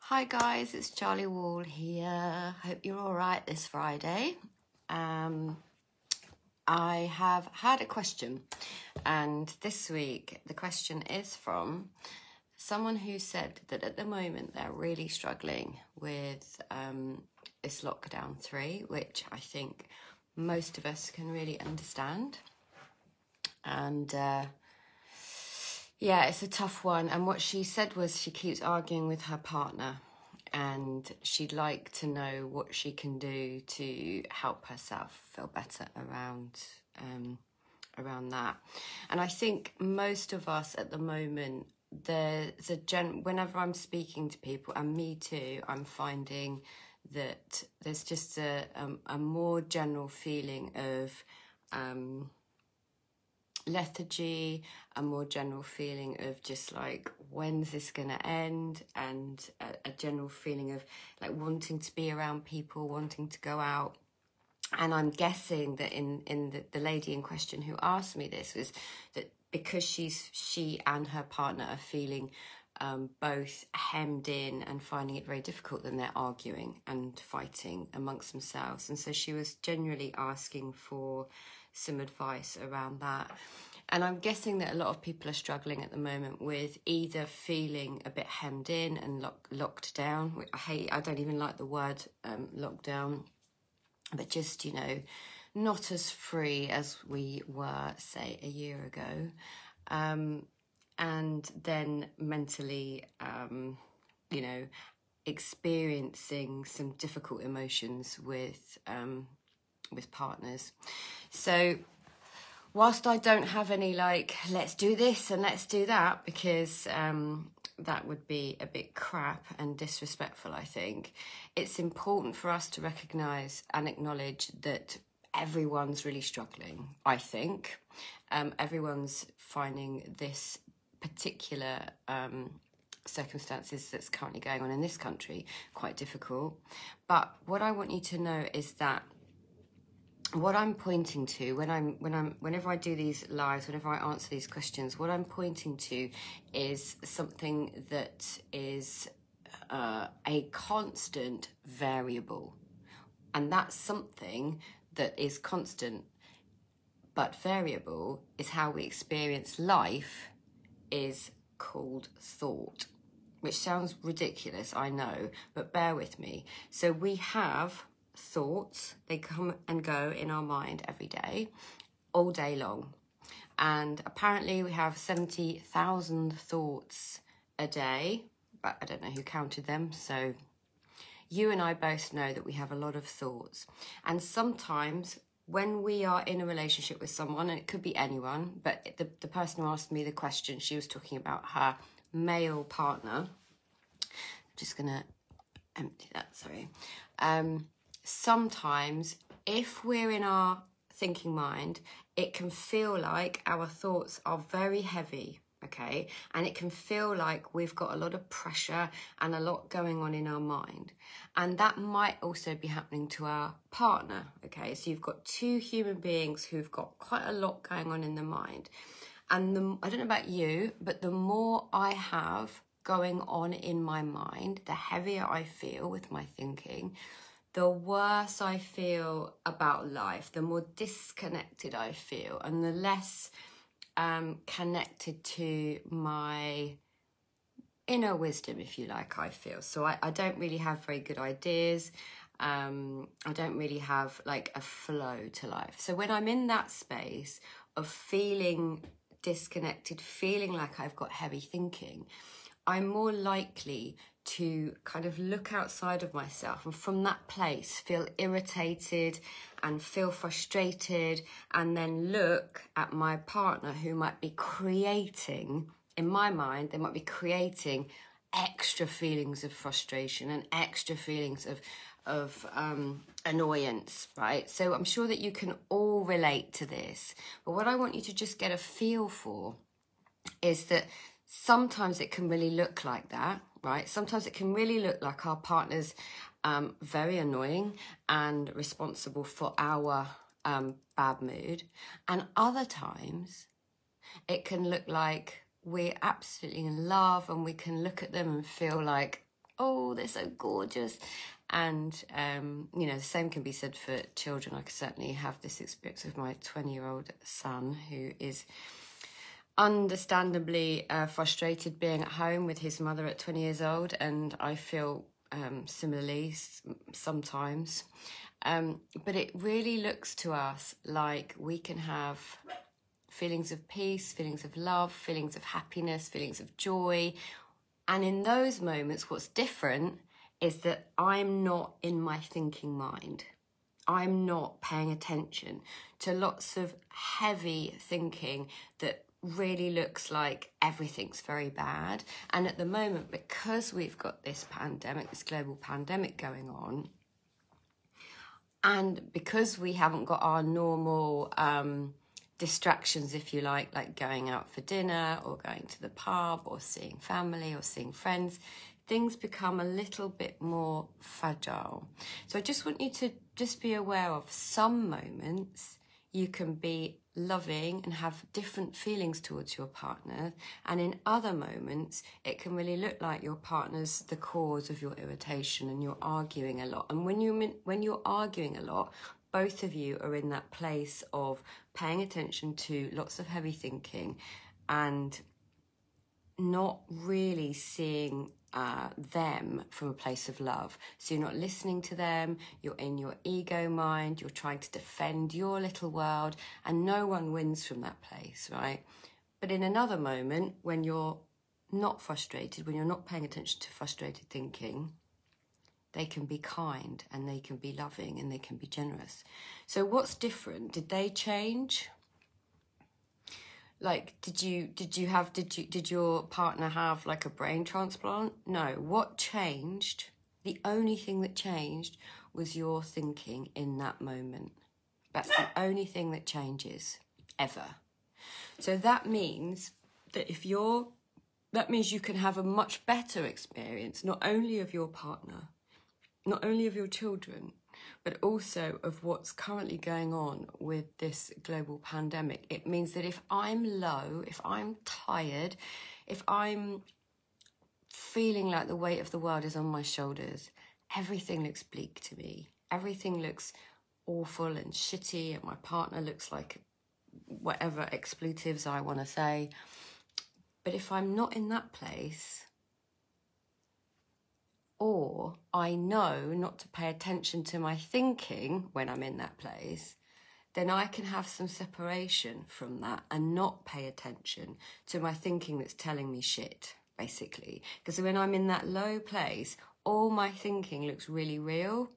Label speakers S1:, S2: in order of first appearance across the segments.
S1: Hi guys, it's Charlie Wall here. Hope you're all right this Friday. I have had a question, and this week the question is from someone who said that at the moment they're really struggling with this lockdown 3, which I think most of us can really understand. And yeah, it's a tough one. And what she said was she keeps arguing with her partner and she'd like to know what she can do to help herself feel better around that. And I think most of us at the moment, there's whenever I'm speaking to people, and me too, I'm finding that there's just a more general feeling of lethargy, a more general feeling of just like, when's this gonna end, and a general feeling of like wanting to be around people, wanting to go out. And I'm guessing that in the lady in question who asked me this was that because she and her partner are feeling both hemmed in and finding it very difficult, then they're arguing and fighting amongst themselves. And so she was generally asking for some advice around that. And I'm guessing that a lot of people are struggling at the moment with either feeling a bit hemmed in and locked down. I don't even like the word lockdown, but just, you know, not as free as we were, say, a year ago. And then mentally, you know, experiencing some difficult emotions with partners. So whilst I don't have any like, let's do this and let's do that, because that would be a bit crap and disrespectful, I think, it's important for us to recognise and acknowledge that everyone's really struggling, I think. Everyone's finding this particular circumstances that's currently going on in this country quite difficult. But what I want you to know is that what I'm pointing to whenever I do these lives, whenever I answer these questions, what I'm pointing to is something that is a constant variable. And that's something that is constant but variable is how we experience life, is called thought, which sounds ridiculous, I know, but bear with me. So we have thoughts, they come and go in our mind every day, all day long. And apparently we have 70,000 thoughts a day, but I don't know who counted them. So you and I both know that we have a lot of thoughts. And sometimes when we are in a relationship with someone, and it could be anyone, but the person who asked me the question, she was talking about her male partner. I'm just gonna empty that, sorry. Sometimes if we're in our thinking mind, it can feel like our thoughts are very heavy, okay? And it can feel like we've got a lot of pressure and a lot going on in our mind. And that might also be happening to our partner, okay? So you've got two human beings who've got quite a lot going on in their mind. And I don't know about you, but the more I have going on in my mind, the heavier I feel with my thinking, the worse I feel about life, the more disconnected I feel, and the less connected to my inner wisdom, if you like, I feel. So I don't really have very good ideas. I don't really have like a flow to life. So when I'm in that space of feeling disconnected, feeling like I've got heavy thinking, I'm more likely to kind of look outside of myself, and from that place feel irritated and feel frustrated, and then look at my partner who might be creating, in my mind, they might be creating extra feelings of frustration and extra feelings of annoyance, right? So I'm sure that you can all relate to this. But what I want you to just get a feel for is that sometimes it can really look like that, right? Sometimes it can really look like our partner's very annoying and responsible for our bad mood. And other times it can look like we're absolutely in love and we can look at them and feel like oh, they're so gorgeous. And, you know, the same can be said for children. I can certainly have this experience with my 20-year-old son, who is understandably frustrated being at home with his mother at 20 years old. And I feel similarly sometimes. But it really looks to us like we can have feelings of peace, feelings of love, feelings of happiness, feelings of joy. And in those moments, what's different is that I'm not in my thinking mind. I'm not paying attention to lots of heavy thinking that really looks like everything's very bad. And at the moment, because we've got this pandemic, this global pandemic going on, and because we haven't got our normal distractions, if you like going out for dinner or going to the pub or seeing family or seeing friends, things become a little bit more fragile. So I just want you to just be aware of some moments you can be loving and have different feelings towards your partner, and in other moments it can really look like your partner's the cause of your irritation and you're arguing a lot. And when you're arguing a lot, both of you are in that place of paying attention to lots of heavy thinking and not really seeing them from a place of love. So you're not listening to them, you're in your ego mind, you're trying to defend your little world, and no one wins from that place, right? But in another moment, when you're not frustrated, when you're not paying attention to frustrated thinking, they can be kind and they can be loving and they can be generous. So what's different? Did they change? Like, did your partner have like a brain transplant? No. What changed? The only thing that changed was your thinking in that moment. That's the only thing that changes ever. So that means that that means you can have a much better experience, not only of your partner, not only of your children, but also of what's currently going on with this global pandemic. It means that if I'm low, if I'm tired, if I'm feeling like the weight of the world is on my shoulders, everything looks bleak to me. Everything looks awful and shitty, and my partner looks like whatever expletives I want to say. But if I'm not in that place, or I know not to pay attention to my thinking when I'm in that place, then I can have some separation from that and not pay attention to my thinking that's telling me shit, basically. Because when I'm in that low place, all my thinking looks really real.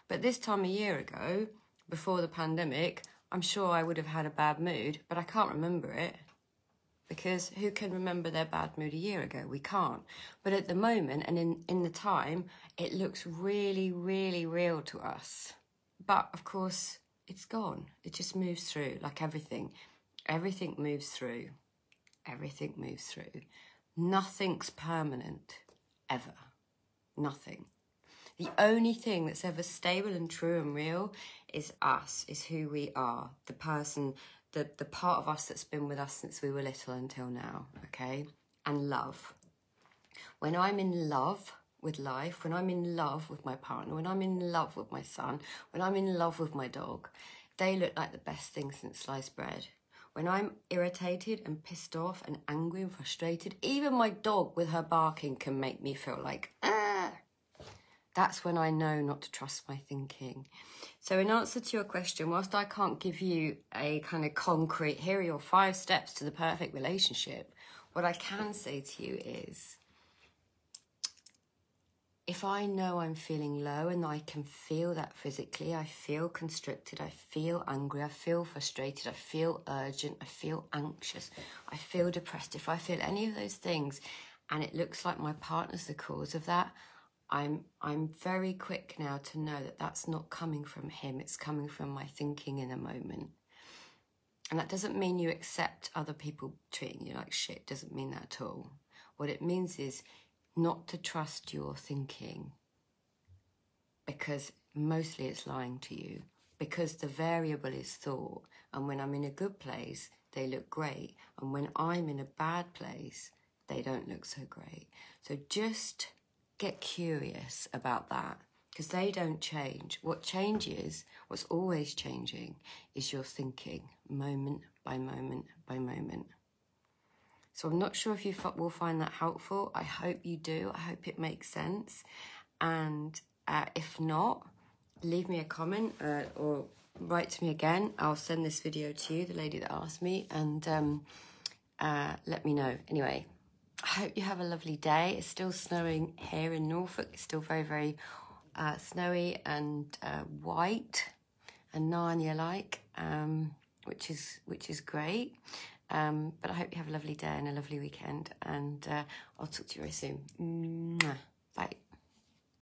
S1: But this time a year ago, before the pandemic, I'm sure I would have had a bad mood, but I can't remember it. Because who can remember their bad mood a year ago? We can't. But at the moment and in the time, it looks really, really real to us. But of course, it's gone. It just moves through like everything. Everything moves through. Everything moves through. Nothing's permanent, ever. Nothing. The only thing that's ever stable and true and real is us, is who we are, the person, the part of us that's been with us since we were little until now, okay? And love. When I'm in love with life, when I'm in love with my partner, when I'm in love with my son, when I'm in love with my dog, they look like the best thing since sliced bread. When I'm irritated and pissed off and angry and frustrated, even my dog with her barking can make me feel like, ah. That's when I know not to trust my thinking. So in answer to your question, whilst I can't give you a kind of concrete, here are your 5 steps to the perfect relationship, what I can say to you is, if I know I'm feeling low and I can feel that physically, I feel constricted, I feel angry, I feel frustrated, I feel urgent, I feel anxious, I feel depressed, if I feel any of those things and it looks like my partner's the cause of that, I'm very quick now to know that that's not coming from him, it's coming from my thinking in a moment. And that doesn't mean you accept other people treating you like shit, doesn't mean that at all. What it means is not to trust your thinking, because mostly it's lying to you, because the variable is thought, and when I'm in a good place, they look great, and when I'm in a bad place, they don't look so great. So just get curious about that, because they don't change. What changes, what's always changing, is your thinking, moment by moment by moment. So I'm not sure if you will find that helpful. I hope you do. I hope it makes sense. And if not, leave me a comment or write to me again. I'll send this video to you, the lady that asked me, and let me know. Anyway, I hope you have a lovely day. It's still snowing here in Norfolk. It's still very, very snowy and white and Narnia-like, which is great. But I hope you have a lovely day and a lovely weekend, and I'll talk to you very soon. Mwah. Bye.